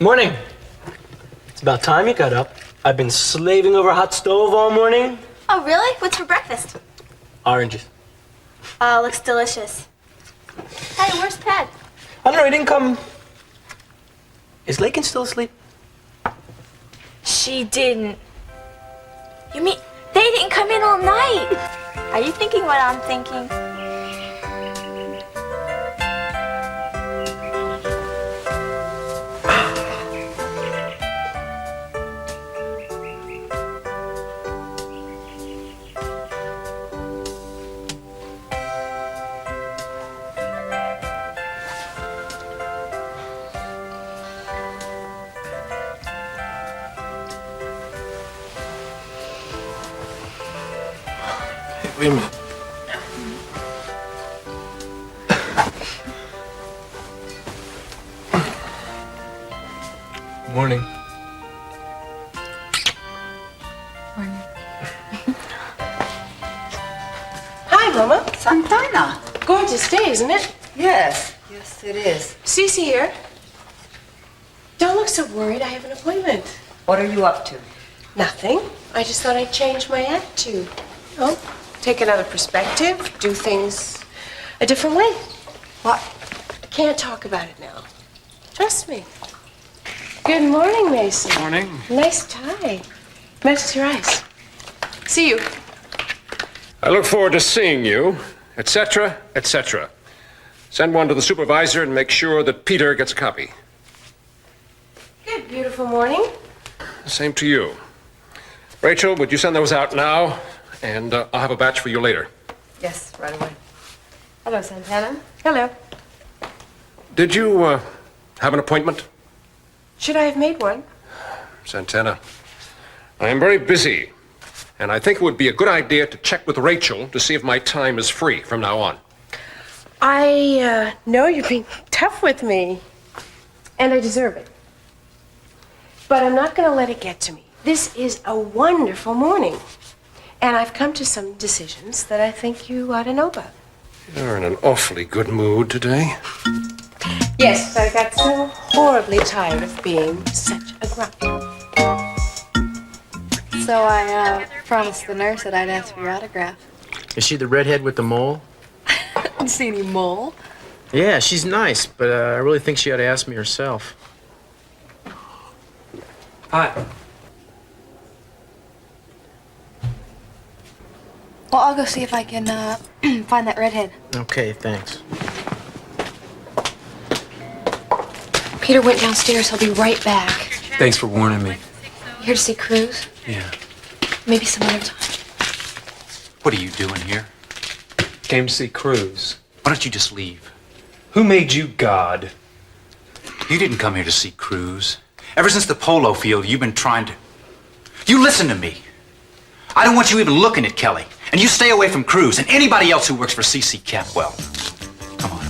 Morning. It's about time you got up. I've been slaving over a hot stove all morning. Oh, really? What's for breakfast? Oranges. Oh, looks delicious. Hey, where's Pat? I don't know, he didn't come. Is Lakin still asleep? She didn't. You mean they didn't come in all night? Are you thinking what I'm thinking? Wait a minute. Morning. Morning. Hi, Mama. Santana. Gorgeous day, isn't it? Yes, it is. Cece here. Don't look so worried. I have an appointment. What are you up to? Nothing. I just thought I'd change my attitude. Oh, take another perspective, do things a different way. What? I can't talk about it now. Trust me. Good morning, Mason. Morning. Nice tie. Matches your eyes. See you. I look forward to seeing you, etc., etc. Send one to the supervisor and make sure that Peter gets a copy. Good, beautiful morning. Same to you. Rachel, would you send those out now? And I'll have a batch for you later. Yes, right away. Hello, Santana. Hello. Did you have an appointment? Should I have made one? Santana, I am very busy, and I think it would be a good idea to check with Rachel to see if my time is free from now on. I know you're being tough with me, and I deserve it. But I'm not going to let it get to me. This is a wonderful morning, and I've come to some decisions that I think you ought to know about. You're in an awfully good mood today. Yes, but I got so horribly tired of being such a grump. So I promised the nurse that I'd ask for your autograph. Is she the redhead with the mole? Didn't see any mole. Yeah, she's nice, but I really think she ought to ask me herself. Hi. Well, I'll go see if I can find that redhead. Okay, thanks. Peter went downstairs. He'll be right back. Thanks for warning me. You here to see Cruz? Yeah. Maybe some other time. What are you doing here? Came to see Cruz. Why don't you just leave? Who made you God? You didn't come here to see Cruz. Ever since the polo field, you've been trying to... You listen to me. I don't want you even looking at Kelly. And you stay away from Cruz and anybody else who works for C.C. Campwell. Come on.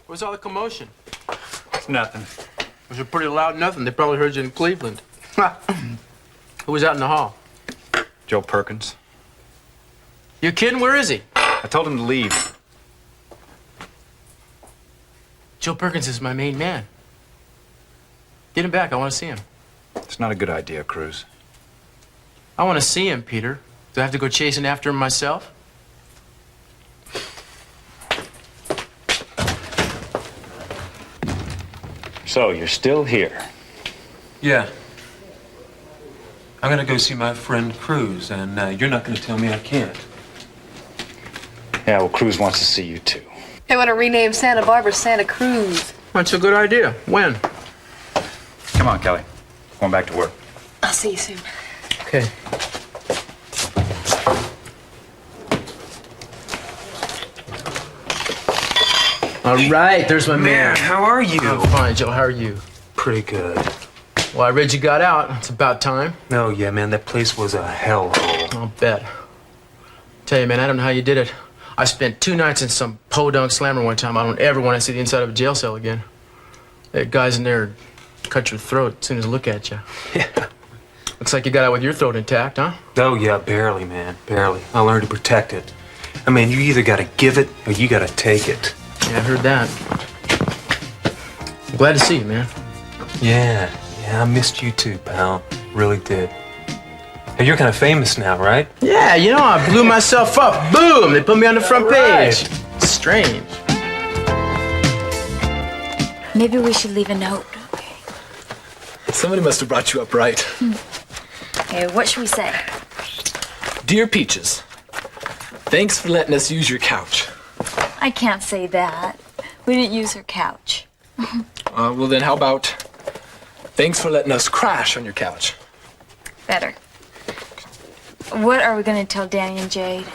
Where's all the commotion? Nothing. It was a pretty loud nothing. They probably heard you in Cleveland. Who was out in the hall? Joe Perkins. You kidding? Where is he? I told him to leave. Joe Perkins is my main man. Get him back. I want to see him. It's not a good idea, Cruz. I want to see him, Peter. Do I have to go chasing after him myself? So, you're still here. Yeah. I'm gonna go see my friend Cruz, and you're not gonna tell me I can't. Yeah, well, Cruz wants to see you, too. They want to rename Santa Barbara Santa Cruz. That's a good idea. When? Come on, Kelly. Going back to work. I'll see you soon. Okay. All right, there's my man. how are you? I'm fine, Joe. How are you? Pretty good. Well, I read you got out. It's about time. Oh, yeah, man, that place was a hellhole. I'll bet. Tell you, man, I don't know how you did it. I spent 2 nights in some podunk slammer one time. I don't ever want to see the inside of a jail cell again. That guys in there cut your throat as soon as they look at you. Yeah. Looks like you got out with your throat intact, huh? Oh, yeah, barely, man, barely. I learned to protect it. I mean, you either gotta give it or you gotta take it. Yeah, I heard that. I'm glad to see you, man. Yeah, I missed you too, pal. Really did. Hey, you're kind of famous now, right? Yeah, you know, I blew myself up. Boom! They put me on the front page. Strange. Maybe we should leave a note. Somebody must have brought you up right. Okay, what should we say? Dear Peaches, thanks for letting us use your couch. I can't say that. We didn't use her couch. Well, then how about thanks for letting us crash on your couch? Better. What are we gonna tell Danny and Jade?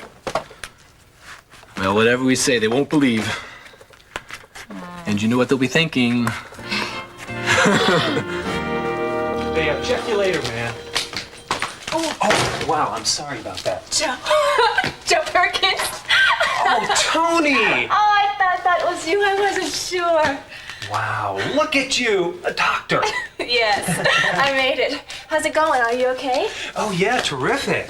Well, whatever we say, they won't believe. And you know what they'll be thinking. Hey, I'll check you later, man. Oh, wow, I'm sorry about that. Joe Perkins? Oh, Tony! Oh, I thought that was you. I wasn't sure. Wow, look at you, a doctor. Yes, I made it. How's it going? Are you okay? Oh, yeah, terrific.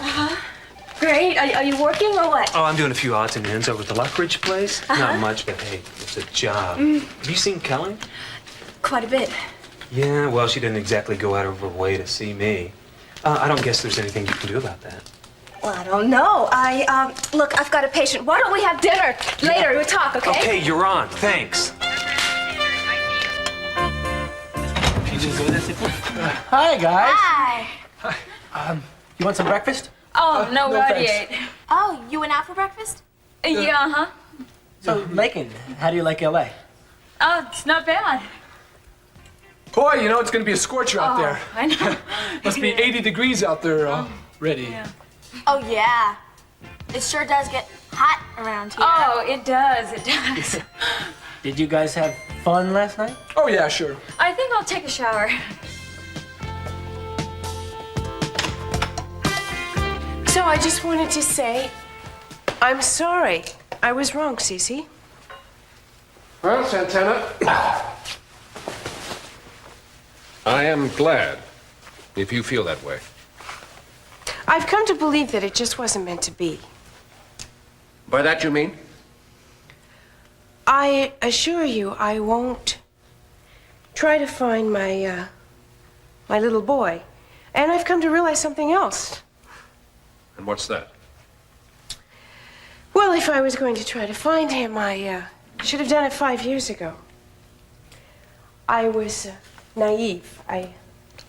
Great. Are you working or what? Oh, I'm doing a few odds and ends over at the Luckridge place. Not much, but hey, it's a job. Have you seen Kelly? Quite a bit. Yeah, well, she didn't exactly go out of her way to see me. I don't guess there's anything you can do about that. Well, I don't know. Look, I've got a patient. Why don't we have dinner later? We'll talk, okay? Okay, you're on. Thanks. Hi, guys. Hi. You want some breakfast? Oh, no, we already thanks. ate. Oh, you went out for breakfast? Yeah, huh? So, Macon, how do you like L.A.? Oh, it's not bad. Boy, you know it's gonna be a scorcher out there. I know. Must be 80 degrees out there already. Oh, yeah. It sure does get hot around here. Oh, it does. It does. Did you guys have fun last night? Oh, yeah, sure. I think I'll take a shower. So I just wanted to say, I'm sorry. I was wrong, Cece. Well, Santana, I am glad if you feel that way. I've come to believe that it just wasn't meant to be. By that you mean? I assure you I won't try to find my little boy. And I've come to realize something else. And what's that? Well, if I was going to try to find him, I should have done it 5 years ago. I was naive. I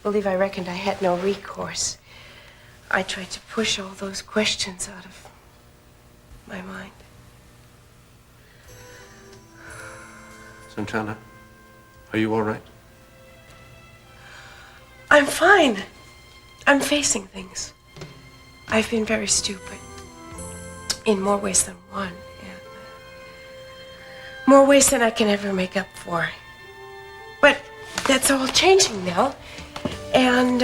believe I reckoned I had no recourse. I tried to push all those questions out of my mind. Santana, are you all right? I'm fine. I'm facing things. I've been very stupid. In more ways than one. And more ways than I can ever make up for. But that's all changing now. And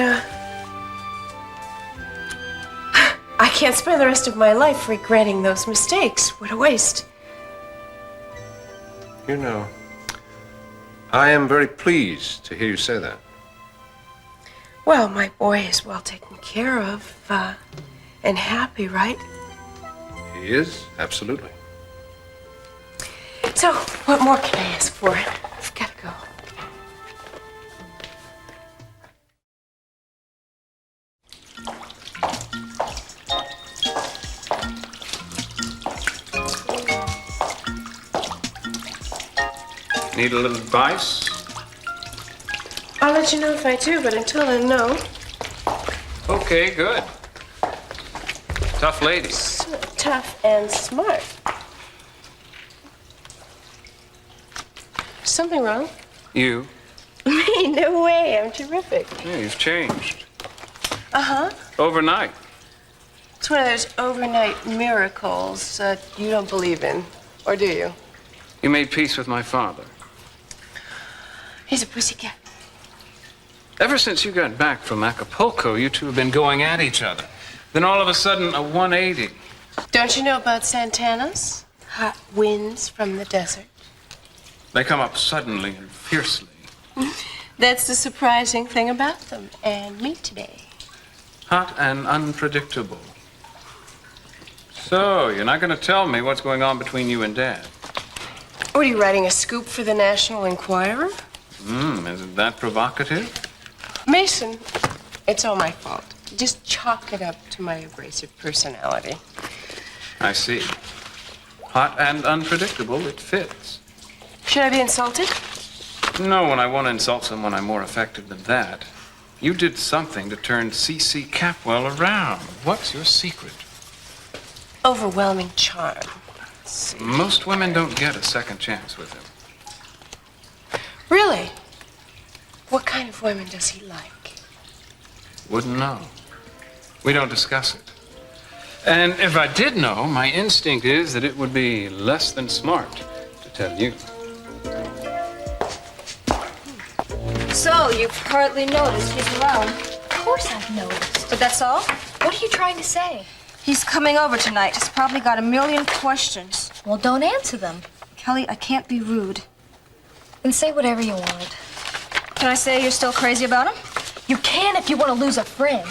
I can't spend the rest of my life regretting those mistakes. What a waste. You know, I am very pleased to hear you say that. Well, my boy is well taken care of, and happy, right? He is, absolutely. So, what more can I ask for? I've got to go. Need a little advice? I'll let you know if I do, but until then, no. Okay, good. Tough lady. Tough and smart. Something wrong? You? Me? No way. I'm terrific. Yeah, you've changed. Uh-huh. Overnight. It's one of those overnight miracles that you don't believe in. Or do you? You made peace with my father. He's a pussycat. Ever since you got back from Acapulco, you two have been going at each other. Then all of a sudden, a 180. Don't you know about Santana's? Hot winds from the desert. They come up suddenly and fiercely. That's the surprising thing about them and me today. Hot and unpredictable. So, you're not going to tell me what's going on between you and Dad? What, are you writing a scoop for the National Enquirer? Isn't that provocative? Mason, it's all my fault. Just chalk it up to my abrasive personality. I see. Hot and unpredictable, it fits. Should I be insulted? No, when I want to insult someone, I'm more effective than that. You did something to turn C.C. Capwell around. What's your secret? Overwhelming charm. Most women don't get a second chance with him. Really? What kind of women does he like? Wouldn't know. We don't discuss it. And if I did know, my instinct is that it would be less than smart to tell you. So, you've hardly noticed he's around. Of course I've noticed. But that's all? What are you trying to say? He's coming over tonight. He's probably got a million questions. Well, don't answer them. Kelly, I can't be rude. Then say whatever you want. Can I say you're still crazy about him? You can if you want to lose a friend.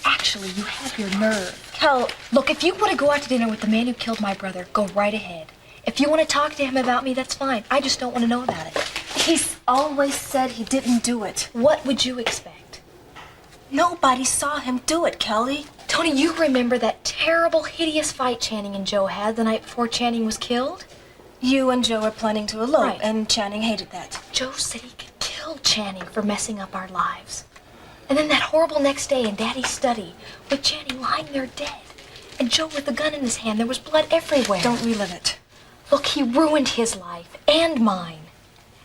Actually, you have your nerve. Kel, look, if you want to go out to dinner with the man who killed my brother, go right ahead. If you want to talk to him about me, that's fine. I just don't want to know about it. He's always said he didn't do it. What would you expect? Nobody saw him do it, Kelly. Tony, you remember that terrible, hideous fight Channing and Joe had the night before Channing was killed? You and Joe were planning to elope, Right. and Channing hated that. Joe said he could kill Channing for messing up our lives. And then that horrible next day in Daddy's study, with Channing lying there dead, and Joe with the gun in his hand, there was blood everywhere. Don't relive it. Look, he ruined his life, and mine,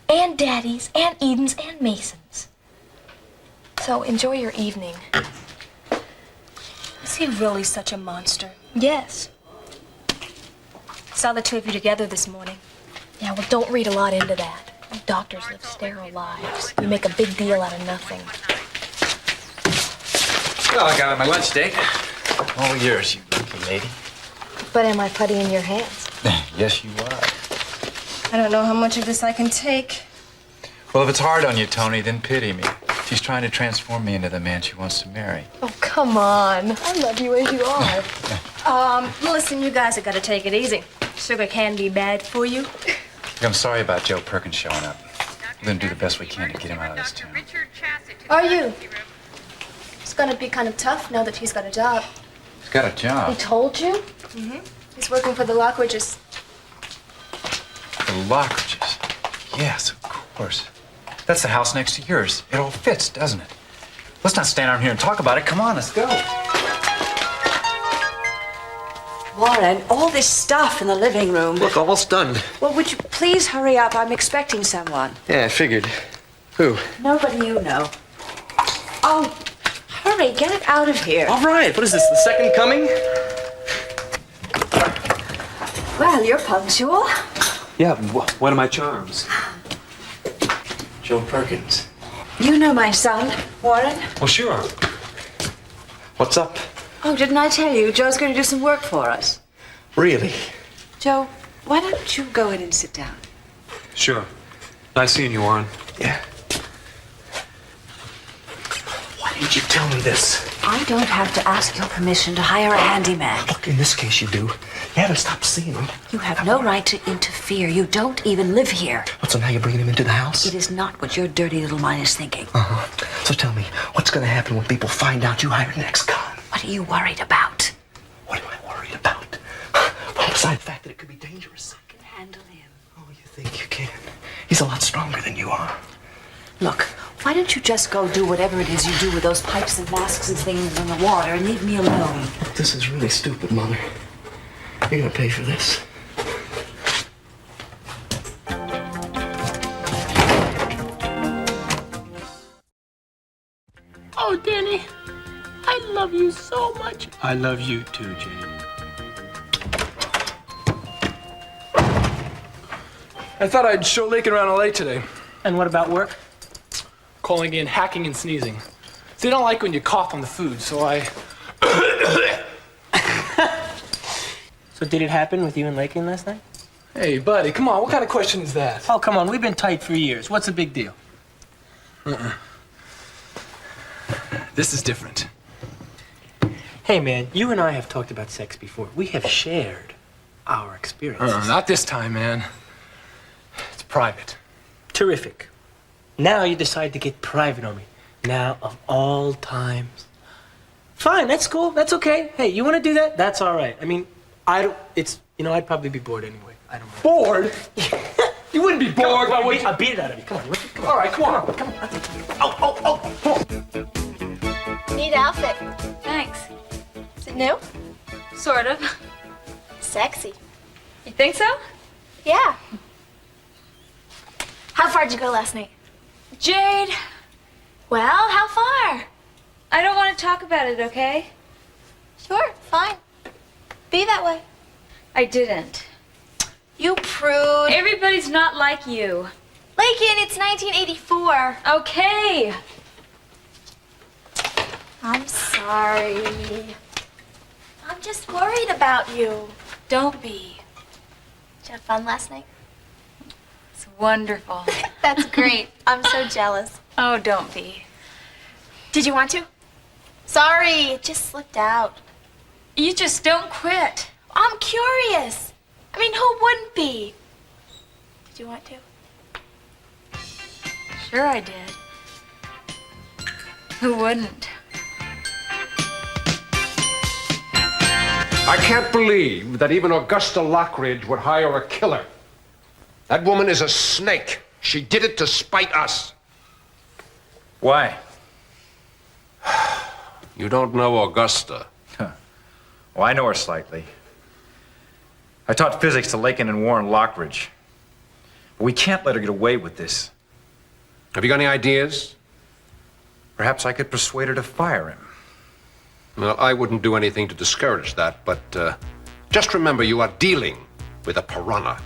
and Daddy's, and Eden's, and Mason's. So enjoy your evening. Is he really such a monster? Yes. Saw the two of you together this morning. Yeah, well, don't read a lot into that. You doctors live sterile lives. You make a big deal out of nothing. Well, I got on my lunch date. All yours, you lucky lady. But am I putty in your hands? Yes, you are. I don't know how much of this I can take. Well, if it's hard on you, Tony, then pity me. She's trying to transform me into the man she wants to marry. Oh, come on. I love you as you are. Listen, you guys have got to take it easy. Sugar can be bad for you. Look, I'm sorry about Joe Perkins showing up. We're going to do the best we can to get him out of this town. Are you? It's gonna be kind of tough now that he's got a job. He's got a job. He told you? Mm-hmm. He's working for the Lockridges. The Lockridges. Yes, of course. That's the house next to yours. It all fits, doesn't it? Let's not stand around here and talk about it. Come on, let's go. Warren, all this stuff in the living room. Look, almost done. Well, would you please hurry up? I'm expecting someone. Yeah, I figured. Who? Nobody you know. Oh, hurry, get it out of here. All right, what is this, the second coming? Well, you're punctual. Yeah, what are my charms? Joe Perkins. You know my son, Warren. Well, sure. What's up? Oh, didn't I tell you? Joe's going to do some work for us. Really? Joe, why don't you go in and sit down? Sure. Nice seeing you, Warren. Yeah. Why didn't you tell me this? I don't have to ask your permission to hire a handyman. Look, in this case you do. You haven't stopped seeing him. You have no right to interfere. You don't even live here. What, so now you're bringing him into the house? It is not what your dirty little mind is thinking. Uh-huh. So tell me, what's going to happen when people find out you hired an ex-con? What are you worried about? What am I worried about? Well, besides the fact that it could be dangerous. I can handle him. Oh, you think you can? He's a lot stronger than you are. Look, why don't you just go do whatever it is you do with those pipes and masks and things in the water and leave me alone? This is really stupid, Mother. You're going to pay for this. Oh, Danny, I love you so much. I love you too, Jane. I thought I'd show Lakin around LA today. And what about work? Calling in, hacking, and sneezing. They don't like when you cough on the food, so I... So did it happen with you and Lakin last night? Hey, buddy, come on. What kind of question is that? Oh, come on. We've been tight for years. What's the big deal? This is different. Hey, man, you and I have talked about sex before. We have shared our experiences. Not this time, man. It's private. Terrific. Now you decide to get private on me. Now, of all times. Fine, that's cool. That's okay. Hey, you want to do that? That's all right. I mean, I'd probably be bored anyway. I don't know. Bored? You wouldn't be bored. I'll beat it out of you. Come on. Come on. All right, come on. Come on. I'll take you. Oh, come on. Neat outfit. Thanks. Is it new? Sort of. Sexy. You think so? Yeah. How far'd you go last night? Jade, Well, how far? I don't want to talk about it, okay? Sure, fine. Be that way. I didn't. You prude. Everybody's not like you. Lakin, it's 1984. Okay. I'm sorry. I'm just worried about you. Don't be. Did you have fun last night? It's wonderful. That's great. I'm so jealous. Oh, don't be. Did you want to? Sorry, it just slipped out. You just don't quit. I'm curious. I mean, who wouldn't be? Did you want to? Sure I did. Who wouldn't? I can't believe that even Augusta Lockridge would hire a killer. That woman is a snake. She did it to spite us. Why? You don't know Augusta. Well, I know her slightly. I taught physics to Lakin and Warren Lockridge. But we can't let her get away with this. Have you got any ideas? Perhaps I could persuade her to fire him. Well, I wouldn't do anything to discourage that, but just remember you are dealing with a piranha.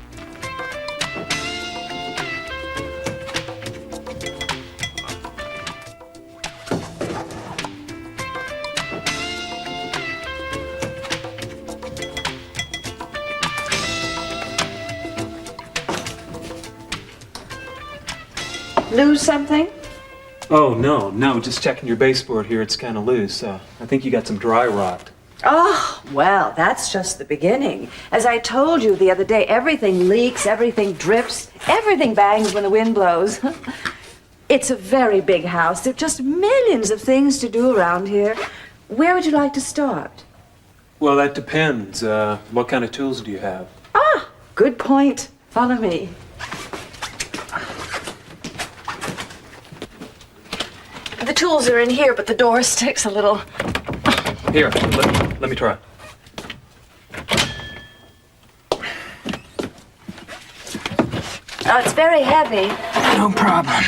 Lose something? Oh, no, just checking your baseboard here. It's kind of loose. I think you got some dry rot. Oh, well, that's just the beginning. As I told you the other day, everything leaks, everything drips, everything bangs when the wind blows. It's a very big house. There are just millions of things to do around here. Where would you like to start? Well, that depends. What kind of tools do you have? Ah, good point. Follow me. The tools are in here, but the door sticks a little. Here, let me try. Oh, it's very heavy. No problem.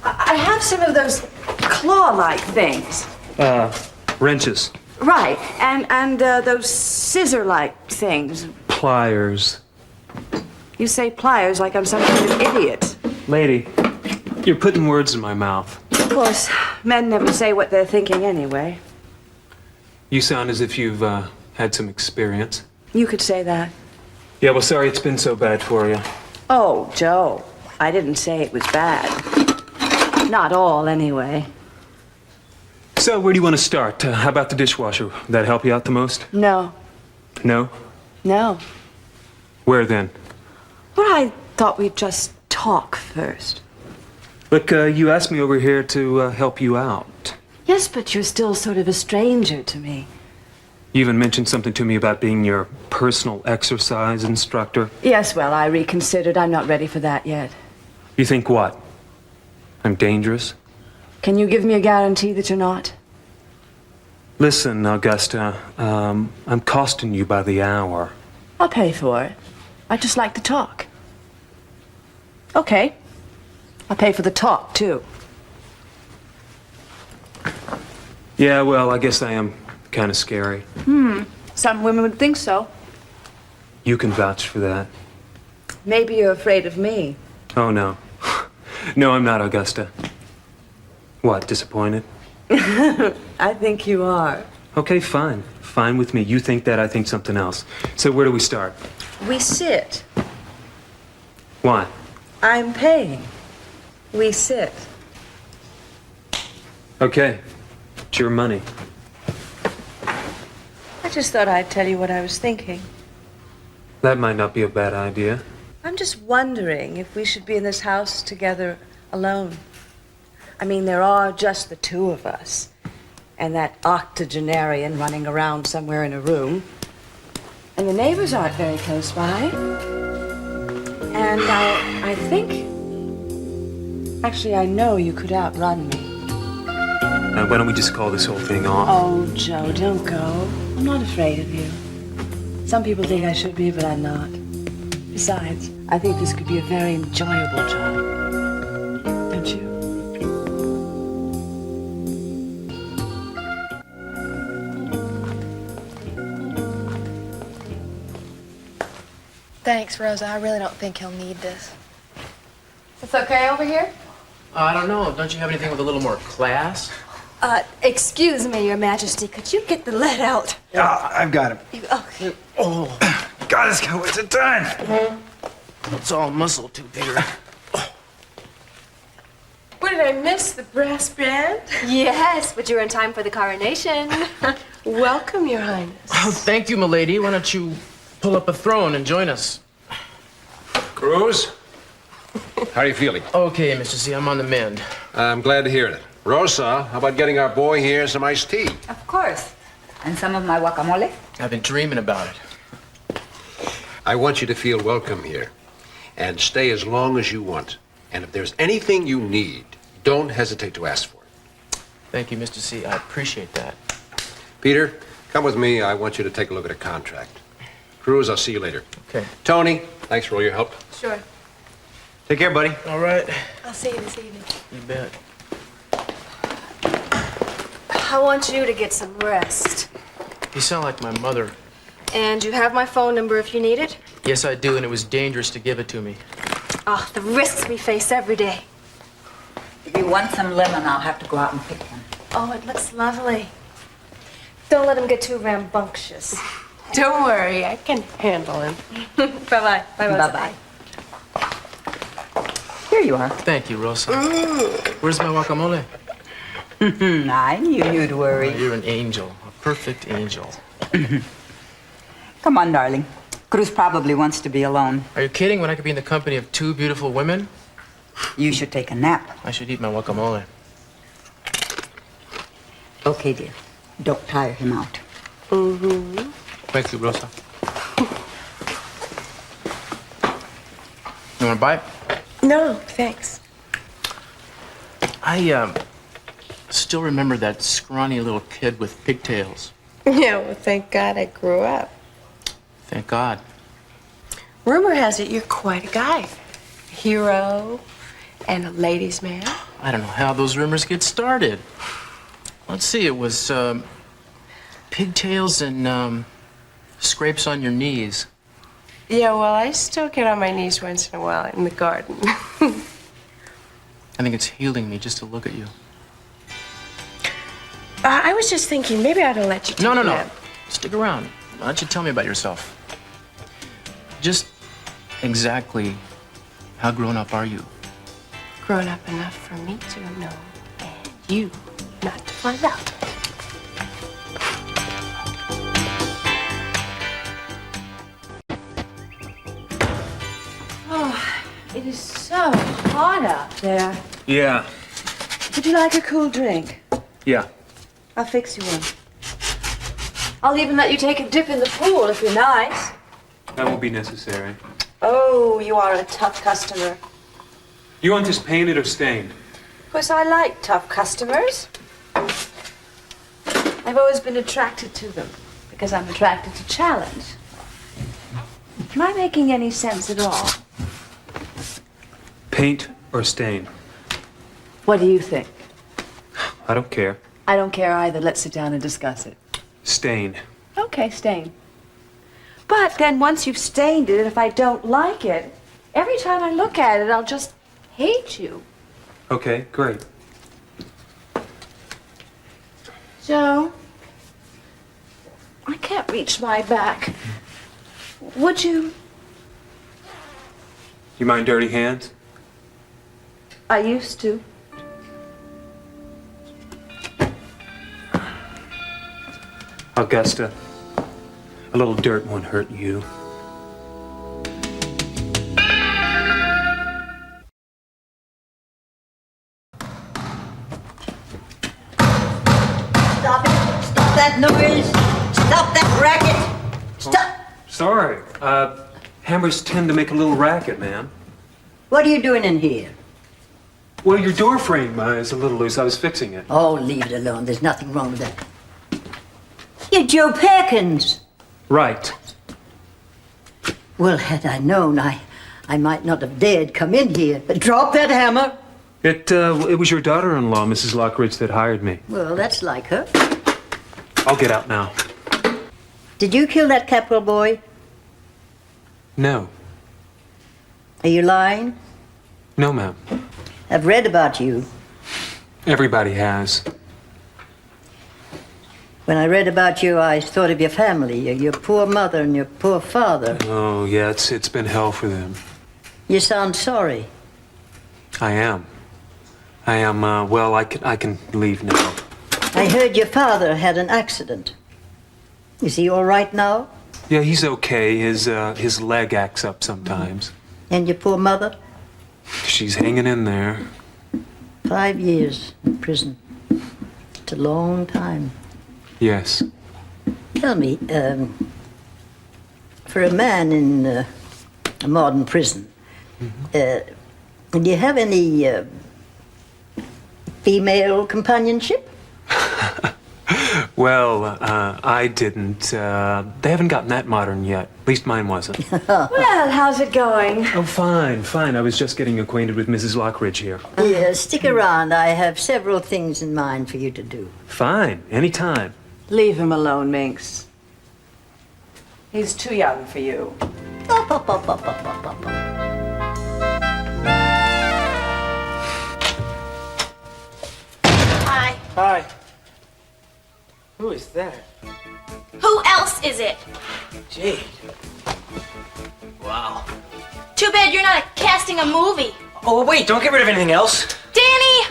I have some of those claw-like things. Wrenches. Right, and those scissor-like things. Pliers. You say pliers like I'm some kind of idiot. Lady, you're putting words in my mouth. Of course, men never say what they're thinking anyway. You sound as if you've had some experience. You could say that. Yeah, well, sorry it's been so bad for you. Oh, Joe, I didn't say it was bad. Not all, anyway. So, where do you want to start? How about the dishwasher? Would that help you out the most? No. No? No. Where then? Well, I thought we'd just talk first. Look, you asked me over here to help you out. Yes, but you're still sort of a stranger to me. You even mentioned something to me about being your personal exercise instructor. Yes, well, I reconsidered. I'm not ready for that yet. You think what? I'm dangerous? Can you give me a guarantee that you're not? Listen, Augusta, I'm costing you by the hour. I'll pay for it. I'd just like to talk. Okay. I'll pay for the talk, too. Yeah, well, I guess I am kind of scary. Some women would think so. You can vouch for that. Maybe you're afraid of me. Oh, no. No, I'm not, Augusta. What, disappointed? I think you are. Okay, fine. Fine with me. You think that, I think something else. So where do we start? We sit. Why? I'm paying. We sit. Okay. It's your money. I just thought I'd tell you what I was thinking. That might not be a bad idea. I'm just wondering if we should be in this house together alone. I mean, there are just the two of us. And that octogenarian running around somewhere in a room. And the neighbors aren't very close by. And I think... Actually, I know you could outrun me. Why don't we just call this whole thing off? Oh, Joe, don't go. I'm not afraid of you. Some people think I should be, but I'm not. Besides, I think this could be a very enjoyable job. Don't you? Thanks, Rosa. I really don't think he'll need this. It's okay over here? I don't know. Don't you have anything with a little more class? Excuse me, Your Majesty. Could you get the lead out? I've got him. Okay. Oh. God, it's gonna waste of time. It's all muscle, too, Peter. What did I miss? The brass band? Yes, but you're in time for the coronation. Welcome, Your Highness. Oh, thank you, milady. Why don't you pull up a throne and join us? Cruz, how are you feeling? Okay, Mr. C, I'm on the mend. I'm glad to hear it. Rosa, how about getting our boy here some iced tea? Of course. And some of my guacamole? I've been dreaming about it. I want you to feel welcome here and stay as long as you want. And if there's anything you need, don't hesitate to ask for it. Thank you, Mr. C. I appreciate that. Peter, come with me. I want you to take a look at a contract. Cruz, I'll see you later. Okay. Tony, thanks for all your help. Sure. Take care, buddy. All right. I'll see you this evening. You bet. I want you to get some rest. You sound like my mother. And you have my phone number if you need it? Yes, I do, and it was dangerous to give it to me. Oh, the risks we face every day. If you want some lemon, I'll have to go out and pick one. Oh, it looks lovely. Don't let him get too rambunctious. Don't worry, I can handle him. Bye-bye. Bye-bye. Here you are. Thank you, Rosa. Where's my guacamole? I knew you'd worry. Oh, you're an angel, a perfect angel. Come on, darling. Cruz probably wants to be alone. Are you kidding? When I could be in the company of two beautiful women? You should take a nap. I should eat my guacamole. Okay, dear. Don't tire him out. Thank you, Rosa. You want a bite? No, thanks. I still remember that scrawny little kid with pigtails. Yeah, well, thank God I grew up. Thank God. Rumor has it you're quite a guy. A hero and a ladies' man. I don't know how those rumors get started. Let's see, it was pigtails and scrapes on your knees. Yeah, well, I still get on my knees once in a while in the garden. I think it's healing me just to look at you. I was just thinking maybe I ought to let you take No. a nap. Stick around. Why don't you tell me about yourself? Just exactly how grown up are you? Grown up enough for me to know and you not to find out. Oh, it is so hot out there. Yeah. Would you like a cool drink? Yeah. I'll fix you one. I'll even let you take a dip in the pool if you're nice. That won't be necessary. Oh, you are a tough customer. You want this painted or stained? Because I like tough customers. I've always been attracted to them because I'm attracted to challenge. Am I making any sense at all? Paint or stain? What do you think? I don't care. I don't care either. Let's sit down and discuss it. Stain. Okay, stain. But But then once you've stained it, if I don't like it, every time I look at it, I'll just hate you. Okay, great. Joe, I can't reach my back. Would you? You mind dirty hands? I used to. Augusta, a little dirt won't hurt you. Stop it. Stop that noise. Stop that racket. Stop. Sorry. Hammers tend to make a little racket, ma'am. What are you doing in here? Well, your door frame is a little loose. I was fixing it. Oh, leave it alone. There's nothing wrong with that. You're Joe Perkins. Right. Well, had I known, I might not have dared come in here. But drop that hammer. It was your daughter-in-law, Mrs. Lockridge, that hired me. Well, that's like her. I'll get out now. Did you kill that Capwell boy? No. Are you lying? No, ma'am. I've read about you. Everybody has. When I read about you, I thought of your family, your poor mother and your poor father. Oh, yeah, it's been hell for them. You sound sorry. I am. Well, I can leave now. I heard your father had an accident. Is he all right now? Yeah, he's okay. His leg acts up sometimes. And your poor mother? She's hanging in there. 5 years in prison. It's a long time. Yes. Tell me, for a man in a modern prison, do you have any female companionship? Well, I didn't. They haven't gotten that modern yet. At least mine wasn't. Well, how's it going? Oh, fine. I was just getting acquainted with Mrs. Lockridge here. Yeah, stick around. I have several things in mind for you to do. Fine, anytime. Leave him alone, Minx. He's too young for you. Hi. Hi. Who is that? Who else is it? Jade. Wow. Too bad you're not casting a movie. Oh, wait, don't get rid of anything else. Danny!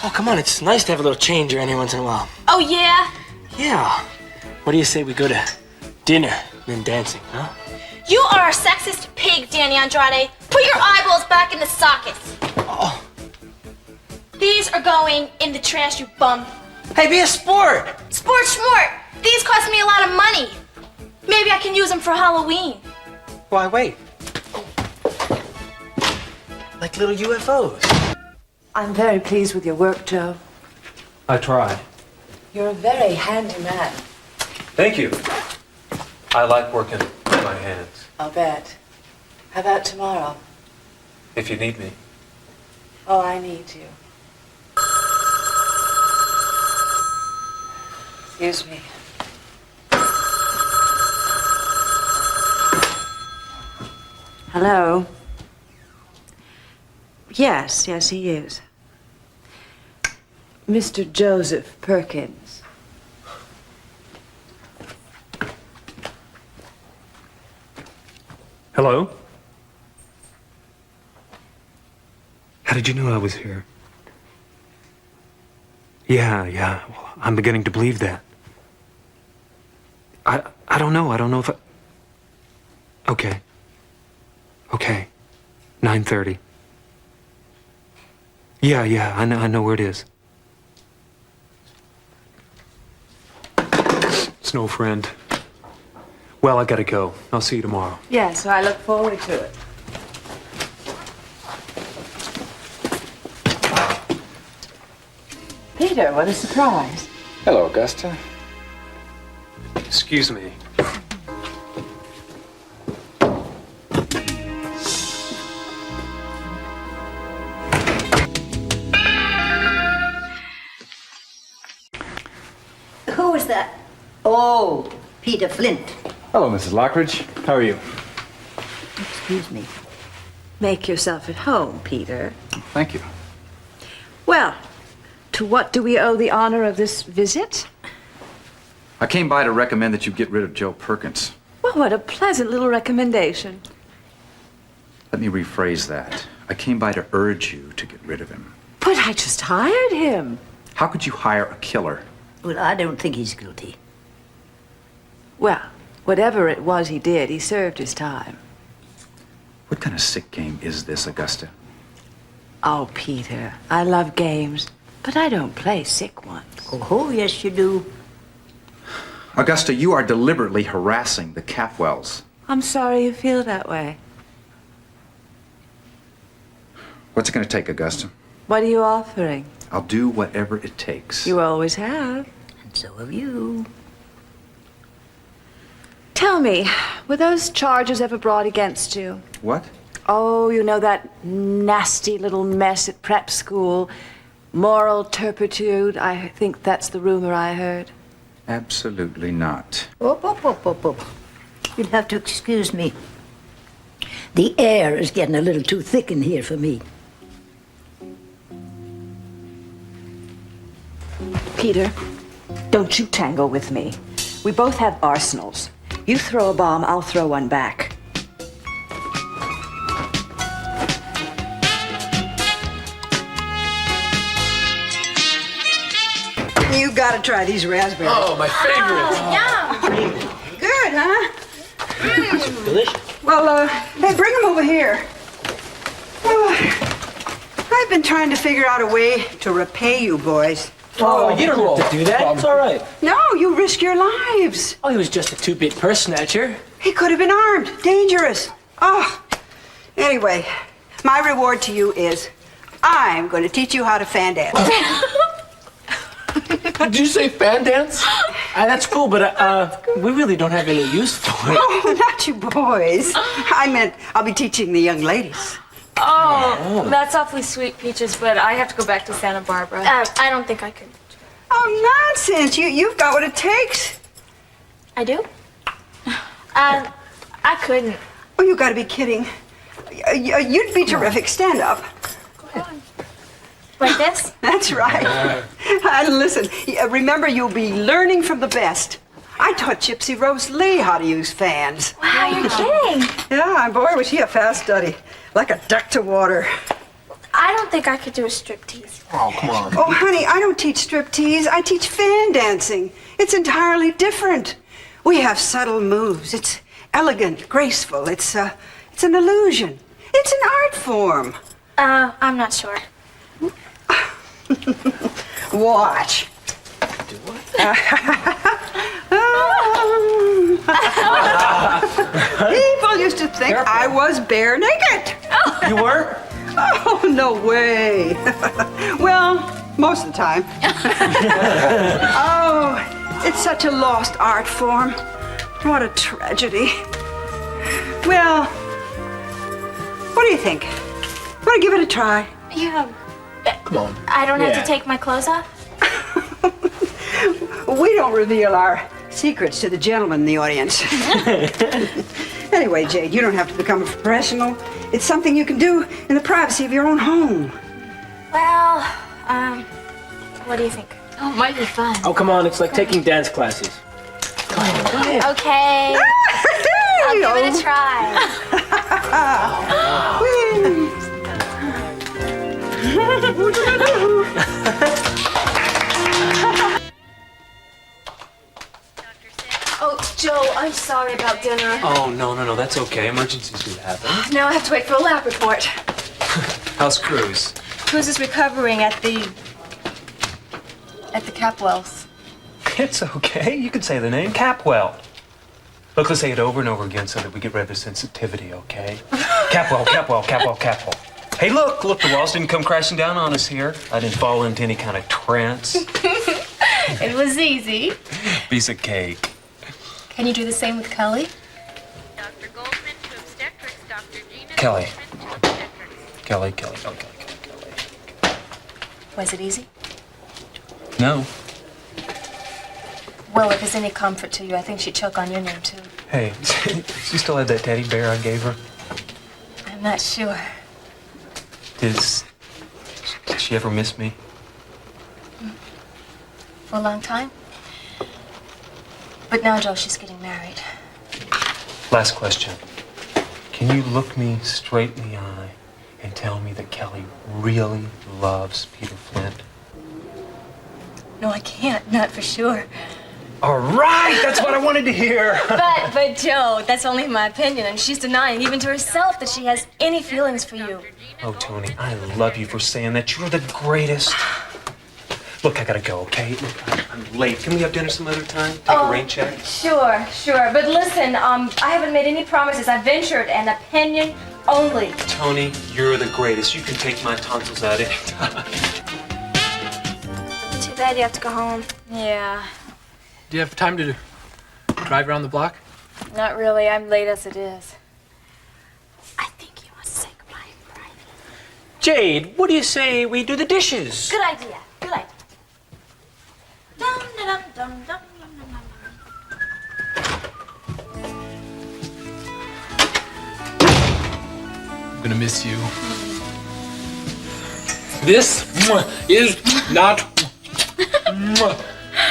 Oh, come on, it's nice to have a little change every once in a while. Oh, yeah? Yeah. What do you say we go to dinner, then dancing, huh? You are a sexist pig, Danny Andrade. Put your eyeballs back in the sockets. Oh. These are going in the trash, you bum. Hey, be a sport. Sport schmort. These cost me a lot of money. Maybe I can use them for Halloween. Why, wait. Like little UFOs. I'm very pleased with your work, Joe. I try. You're a very handy man. Thank you. I like working with my hands. I'll bet. How about tomorrow? If you need me. Oh, I need you. Excuse me. Hello? Yes, he is. Mr. Joseph Perkins. Hello? How did you know I was here? Yeah. Well, I'm beginning to believe that. I don't know. I don't know if I... Okay. 9:30. Yeah, I know where it is. It's no friend. Well, I gotta go. I'll see you tomorrow. Yes, I look forward to it. Peter, what a surprise. Hello, Augusta. Excuse me. Who is that? Oh, Peter Flint. Hello, Mrs. Lockridge. How are you? Excuse me. Make yourself at home, Peter. Thank you. Well, to what do we owe the honor of this visit? I came by to recommend that you get rid of Joe Perkins. Well, what a pleasant little recommendation. Let me rephrase that. I came by to urge you to get rid of him. But I just hired him. How could you hire a killer? Well, I don't think he's guilty. Well, whatever it was he did, he served his time. What kind of sick game is this, Augusta? Oh, Peter, I love games, but I don't play sick ones. Oh, yes, you do. Augusta, you are deliberately harassing the Capwells. I'm sorry you feel that way. What's it going to take, Augusta? What are you offering? I'll do whatever it takes. You always have. And so have you. Tell me, were those charges ever brought against you? What? Oh, you know that nasty little mess at prep school. Moral turpitude. I think that's the rumor I heard. Absolutely not. Up. You'll have to excuse me. The air is getting a little too thick in here for me. Peter, don't you tangle with me. We both have arsenals. You throw a bomb, I'll throw one back. You gotta try these raspberries. Oh, my favorite. Good, huh? Delicious. Well, hey, bring them over here. I've been trying to figure out a way to repay you boys. Oh, you don't have to do that. It's all right. No, you risk your lives. Oh, he was just a two-bit purse snatcher. He could have been armed. Dangerous. Oh. Anyway, my reward to you is I'm going to teach you how to fan dance. Did you say fan dance? That's cool, but we really don't have any use for it. Oh, not you boys. I meant I'll be teaching the young ladies. Oh, that's awfully sweet, Peaches, but I have to go back to Santa Barbara. I don't think I could. Oh, nonsense. You've got what it takes. I do? I couldn't. Oh, you gotta be kidding. You'd be terrific. Stand up. Like this? That's right. And listen, remember you'll be learning from the best. I taught Gypsy Rose Lee how to use fans. Wow, you're kidding. Yeah, boy, was he a fast study. Like a duck to water. I don't think I could do a striptease. Oh, come on. Oh, honey, I don't teach striptease. I teach fan dancing. It's entirely different. We have subtle moves. It's elegant, graceful. It's an illusion. It's an art form. I'm not sure. Watch. Do what? People used to think I was bare naked. You were? Oh, no way. Well, most of the time. Oh, it's such a lost art form. What a tragedy. Well, what do you think? Want to give it a try? Yeah. Come on. I don't have to take my clothes off? We don't reveal our secrets to the gentlemen in the audience. Anyway, Jade, you don't have to become a professional. It's something you can do in the privacy of your own home. Well, what do you think? Oh, it might be fun. Oh, come on. It's like taking dance classes. Go ahead. Okay. I'll give it a try. Oh, Joe, I'm sorry about dinner. Oh, no, that's okay. Emergencies do happen. Now I have to wait for a lab report. How's Cruz? Cruz is recovering at the Capwells. It's okay. You can say the name Capwell. Look, let's say it over and over again so that we get rid of the sensitivity, okay? Capwell, Capwell, Capwell, Capwell. Hey, look, the walls didn't come crashing down on us here. I didn't fall into any kind of trance. It was easy. Piece of cake. Can you do the same with Kelly? Kelly. Kelly. Was it easy? No. Well, if it's any comfort to you, I think she'd choke on your name, too. Hey, she still had that teddy bear I gave her? I'm not sure. Did she ever miss me? For a long time. But now, Joe, she's getting married. Last question. Can you look me straight in the eye and tell me that Kelly really loves Peter Flint? No, I can't. Not for sure. All right, that's what I wanted to hear. But Joe, that's only my opinion, and she's denying even to herself that she has any feelings for you. Oh, Tony, I love you for saying that. You're the greatest. Look, I gotta go, okay? Look, I'm late. Can we have dinner some other time? Take a rain check? Sure. But listen, I haven't made any promises. I've ventured an opinion only. Tony, you're the greatest. You can take my tonsils out anytime. Too bad you have to go home. Yeah. Do you have time to drive around the block? Not really. I'm late as it is. Jade, what do you say we do the dishes? Good idea. Good idea. Dum, dum, dum, dum, dum, I'm gonna miss you. This is not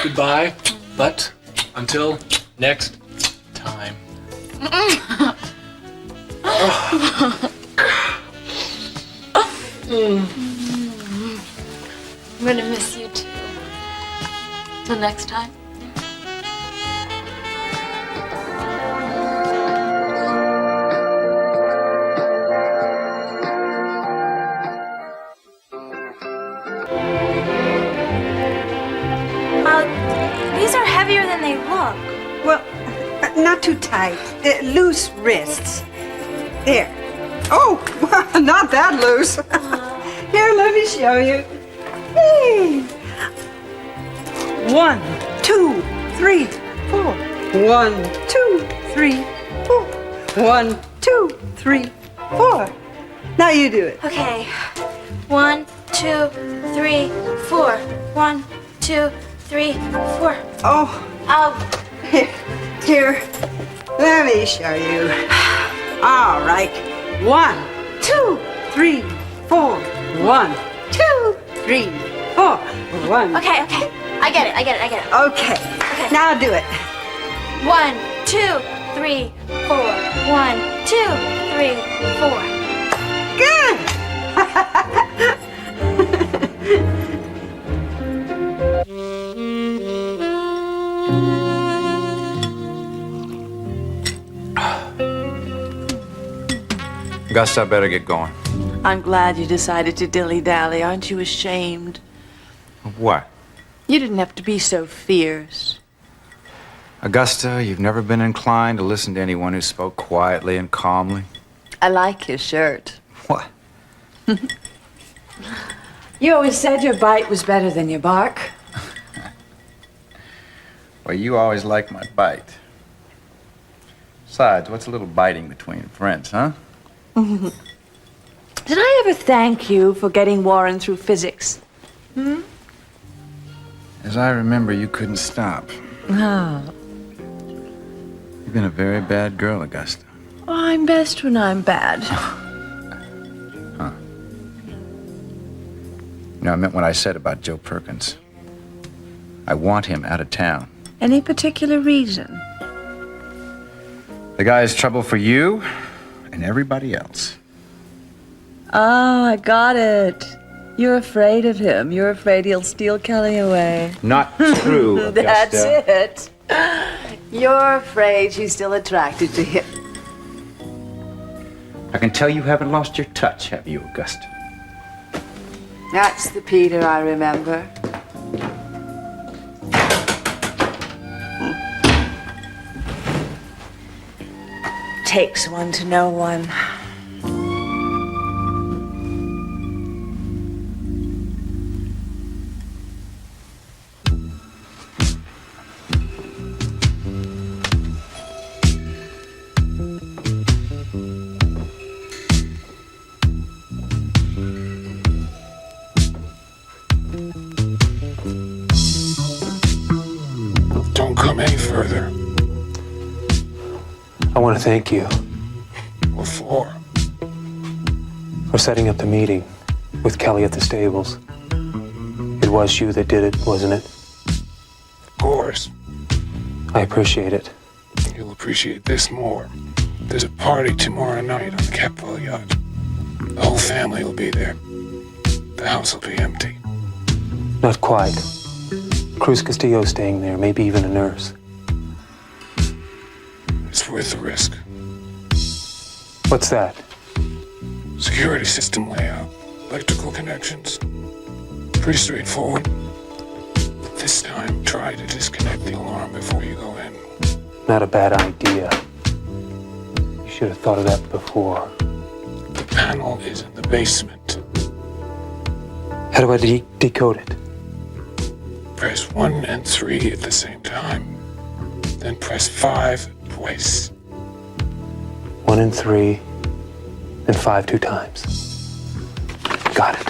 goodbye, but until next time. I'm gonna miss you too. Till next time. These are heavier than they look. Well, not too tight. Loose wrists. There. Oh, not that loose. Here, let me show you. Hey. 1, 2, 3, 4. 1, 2, 3, 4. 1, 2, 3, 4. Now you do it. Okay. 1, 2, 3, 4. 1, 2, 3, 4. Oh. Here. Let me show you. All right. 1, 2, 3, 4. 1, 2, 3, 4. 1. Okay. I get it. Okay. Now do it. 1, 2, 3, 4. 1, 2, 3, 4. Good. Augusta, I better get going. I'm glad you decided to dilly-dally. Aren't you ashamed? What? You didn't have to be so fierce. Augusta, you've never been inclined to listen to anyone who spoke quietly and calmly. I like your shirt. What? You always said your bite was better than your bark. Well, you always liked my bite. Besides, what's a little biting between friends, huh? Did I ever thank you for getting Warren through physics? As I remember, you couldn't stop. Oh. You've been a very bad girl, Augusta. I'm best when I'm bad. Huh. You know, I meant what I said about Joe Perkins. I want him out of town. Any particular reason? The guy is trouble for you and everybody else. Oh, I got it. You're afraid of him. You're afraid he'll steal Kelly away. Not true, Augusta. That's it. You're afraid she's still attracted to him. I can tell you haven't lost your touch, have you, Augusta? That's the Peter I remember. Takes one to know one. further. I want to thank you What for? for setting up the meeting with Kelly at the stables. It was you that did it, wasn't it? Of course. I appreciate it. You'll appreciate this more. There's a party tomorrow night on the Capwell yacht. The whole family will be there. The house will be empty. Not quite. Cruz Castillo's staying there, maybe even a nurse. It's worth the risk. What's that? Security system layout, electrical connections. Pretty straightforward. This time, try to disconnect the alarm before you go in. Not a bad idea. You should have thought of that before. The panel is in the basement. How do I decode it? Press 1 and 3 at the same time. Then press 5 twice. 1 and 3, then 5 2 times. Got it.